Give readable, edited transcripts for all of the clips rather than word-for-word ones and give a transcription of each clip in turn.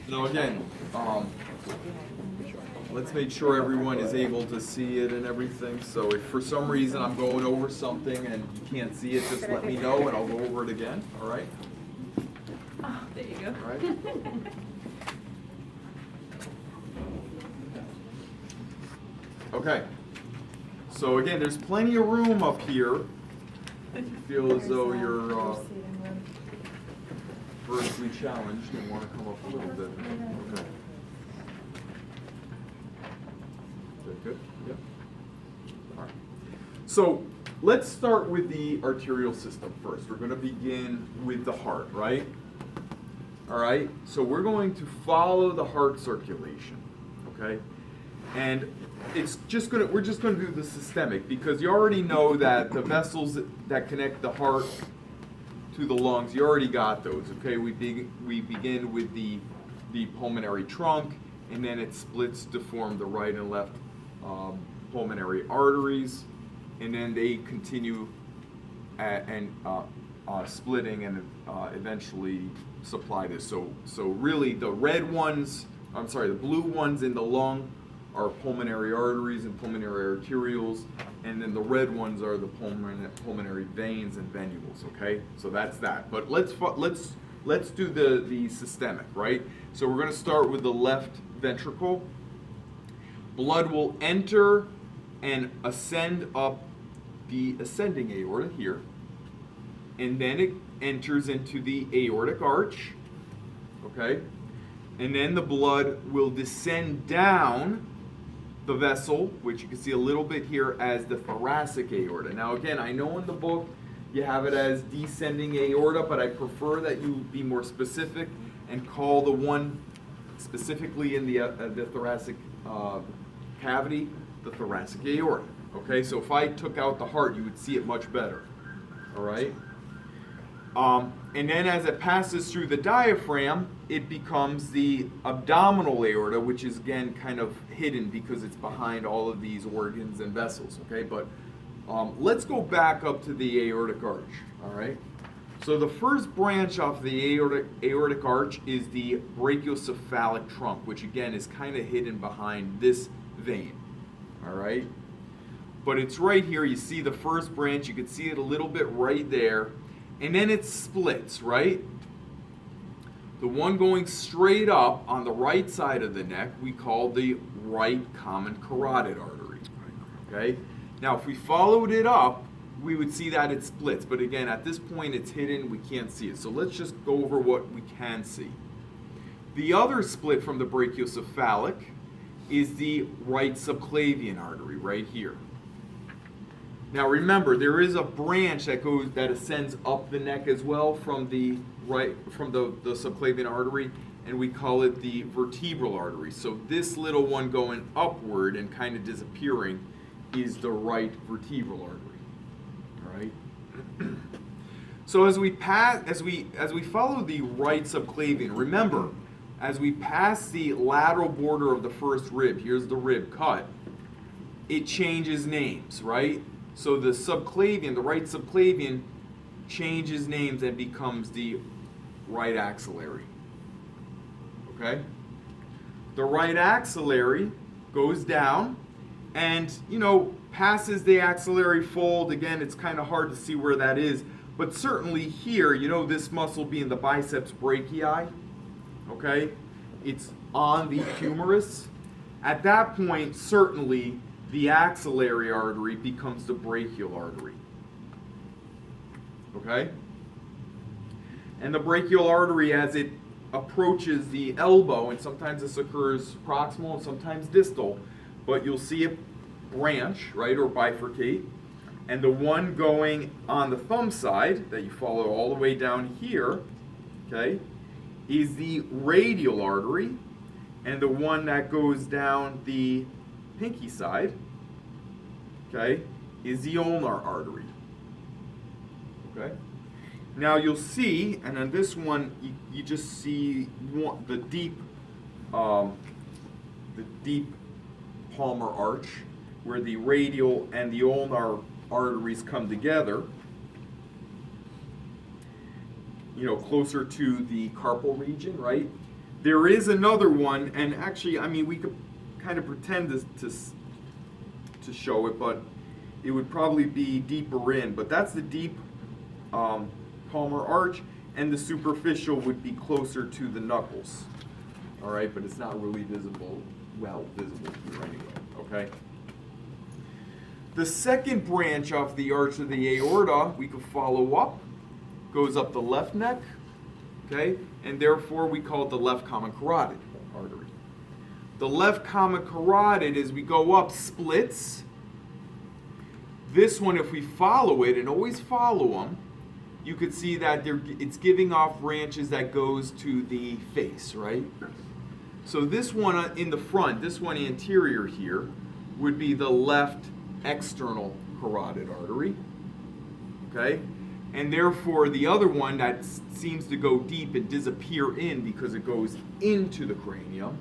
Now again, let's make sure everyone is able to see it and everything. So if for some reason I'm going over something and you can't see it, just let me know and I'll go over it again. All right? Oh, there you go. All right. Okay. So again, there's plenty of room up here. If you feel as though you're vertically challenged and want to come up a little bit. Okay. Good? Yep. All right. So let's start with the arterial system first. We're going to begin with the heart, right? All right. So we're going to follow the heart circulation, okay? And we're just going to do the systemic because you already know that the vessels that connect the heart to the lungs, you already got those, okay? We begin with the pulmonary trunk, and then it splits to form the right and left pulmonary arteries, and then they continue splitting and eventually supply this. So really the blue ones in the lung are pulmonary arteries and pulmonary arterioles, and then the red ones are the pulmonary veins and venules. Okay, so that's that. But let's do the systemic, right? So we're going to start with the left ventricle. Blood will enter and ascend up the ascending aorta here, and then it enters into the aortic arch. Okay, and then the blood will descend down the vessel, which you can see a little bit here as the thoracic aorta. Now again, I know in the book you have it as descending aorta, but I prefer that you be more specific and call the one specifically in the thoracic cavity the thoracic aorta. Okay, so if I took out the heart, you would see it much better. All right. And then as it passes through the diaphragm, it becomes the abdominal aorta, which is again kind of hidden because it's behind all of these organs and vessels, okay? But let's go back up to the aortic arch, all right? So the first branch off the aortic arch is the brachiocephalic trunk, which again is kind of hidden behind this vein, all right? But it's right here. You see the first branch. You can see it a little bit right there. And then it splits, right? The one going straight up on the right side of the neck, we call the right common carotid artery. Okay? Now, if we followed it up, we would see that it splits. But again, at this point, it's hidden. We can't see it. So let's just go over what we can see. The other split from the brachiocephalic is the right subclavian artery right here. Now remember, there is a branch that ascends up the neck as well from the subclavian artery, and we call it the vertebral artery. So this little one going upward and kind of disappearing is the right vertebral artery. All right. So as we follow the right subclavian, remember, as we pass the lateral border of the first rib, here's the rib cut, it changes names, right? So the right subclavian changes names and becomes the right axillary. Okay? The right axillary goes down and, passes the axillary fold. Again, it's kind of hard to see where that is, but certainly here, this muscle being the biceps brachii, okay? It's on the humerus. At that point, certainly, the axillary artery becomes the brachial artery. Okay? And the brachial artery, as it approaches the elbow, and sometimes this occurs proximal and sometimes distal, but you'll see it branch, right, or bifurcate. And the one going on the thumb side, that you follow all the way down here, okay, is the radial artery. And the one that goes down the pinky side, okay, is the ulnar artery. Okay? Now you'll see, and on this one, you just see the deep palmar arch, where the radial and the ulnar arteries come together, closer to the carpal region, right? There is another one, and actually, I mean, we could kind of pretend to show it, but it would probably be deeper in. But that's the deep palmar arch, and the superficial would be closer to the knuckles. All right, but it's not really visible here anyway, okay? The second branch of the arch of the aorta, we could follow up, goes up the left neck, okay? And therefore we call it the left common carotid artery. The left common carotid, as we go up, splits. This one, if we follow it, and always follow them, you could see that it's giving off branches that goes to the face, right? So this one in the front, this one anterior here, would be the left external carotid artery, okay? And therefore the other one that seems to go deep and disappear in because it goes into the cranium,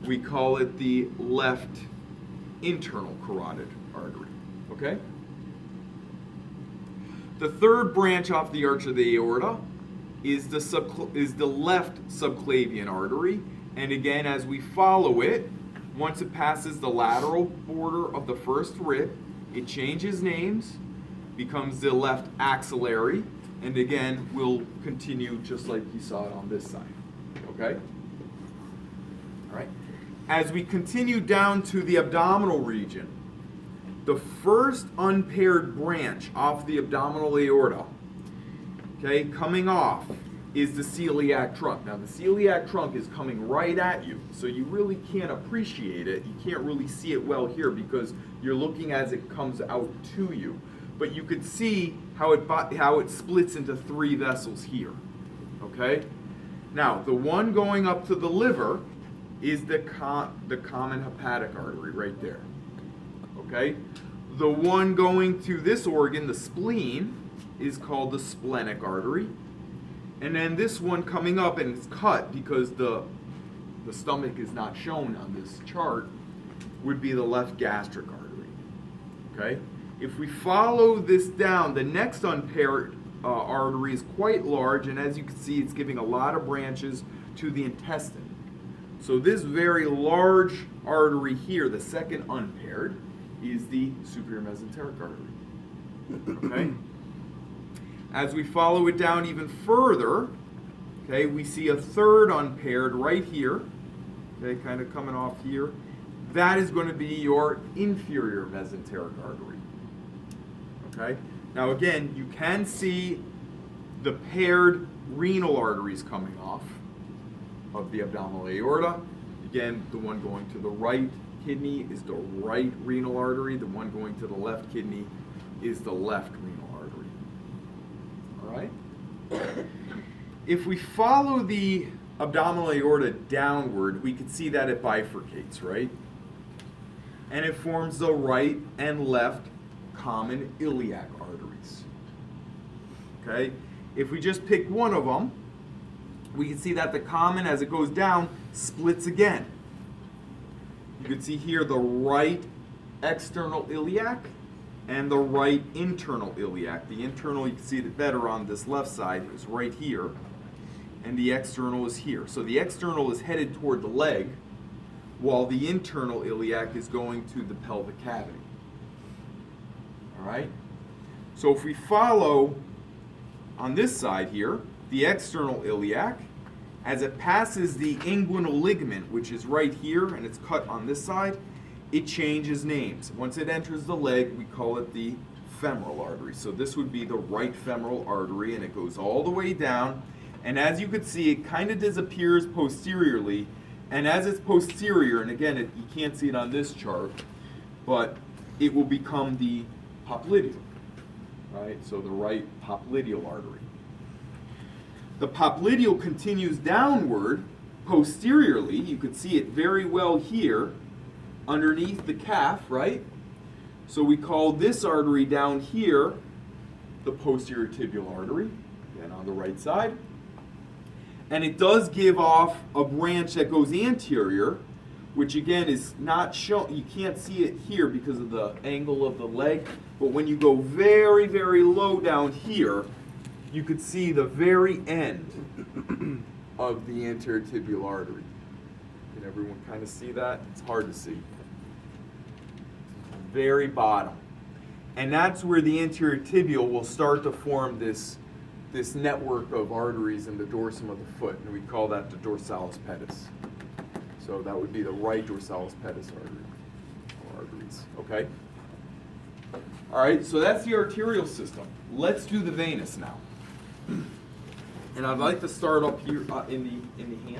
we call it the left internal carotid artery, okay? The third branch off the arch of the aorta is the left subclavian artery. And again, as we follow it, once it passes the lateral border of the first rib, it changes names, becomes the left axillary, and again, we'll continue just like you saw it on this side, okay? All right. As we continue down to the abdominal region, the first unpaired branch off the abdominal aorta, okay, coming off, is the celiac trunk. Now the celiac trunk is coming right at you, so you really can't appreciate it. You can't really see it well here because you're looking as it comes out to you. But you could see how it splits into three vessels here, okay? Now, the one going up to the liver is the common hepatic artery right there, okay? The one going to this organ, the spleen, is called the splenic artery. And then this one coming up, and it's cut because the stomach is not shown on this chart, would be the left gastric artery, okay? If we follow this down, the next unpaired artery is quite large, and as you can see, it's giving a lot of branches to the intestine. So this very large artery here, the second unpaired, is the superior mesenteric artery, okay? As we follow it down even further, okay, we see a third unpaired right here, okay, kind of coming off here. That is going to be your inferior mesenteric artery, okay? Now again, you can see the paired renal arteries coming off of the abdominal aorta. Again, the one going to the right kidney is the right renal artery. The one going to the left kidney is the left renal artery. All right? If we follow the abdominal aorta downward, we can see that it bifurcates, right? And it forms the right and left common iliac arteries. Okay? If we just pick one of them, we can see that the common, as it goes down, splits again. You can see here the right external iliac and the right internal iliac. The internal, you can see it better on this left side, is right here, and the external is here. So the external is headed toward the leg, while the internal iliac is going to the pelvic cavity. All right? So if we follow on this side here, the external iliac, as it passes the inguinal ligament, which is right here, and it's cut on this side, it changes names. Once it enters the leg, we call it the femoral artery. So this would be the right femoral artery, and it goes all the way down. And as you can see, it kind of disappears posteriorly. And as it's posterior, and again, you can't see it on this chart, but it will become the popliteal, right? So the right popliteal artery. The popliteal continues downward posteriorly. You could see it very well here underneath the calf, right? So we call this artery down here the posterior tibial artery, again on the right side. And it does give off a branch that goes anterior, which again is not shown. You can't see it here because of the angle of the leg, but when you go very, very low down here, you could see the very end of the anterior tibial artery. Can everyone kind of see that? It's hard to see. Very bottom. And that's where the anterior tibial will start to form this network of arteries in the dorsum of the foot, and we call that the dorsalis pedis. So that would be the right dorsalis pedis arteries, okay? All right, so that's the arterial system. Let's do the venous now. And I'd like to start up here in the hand.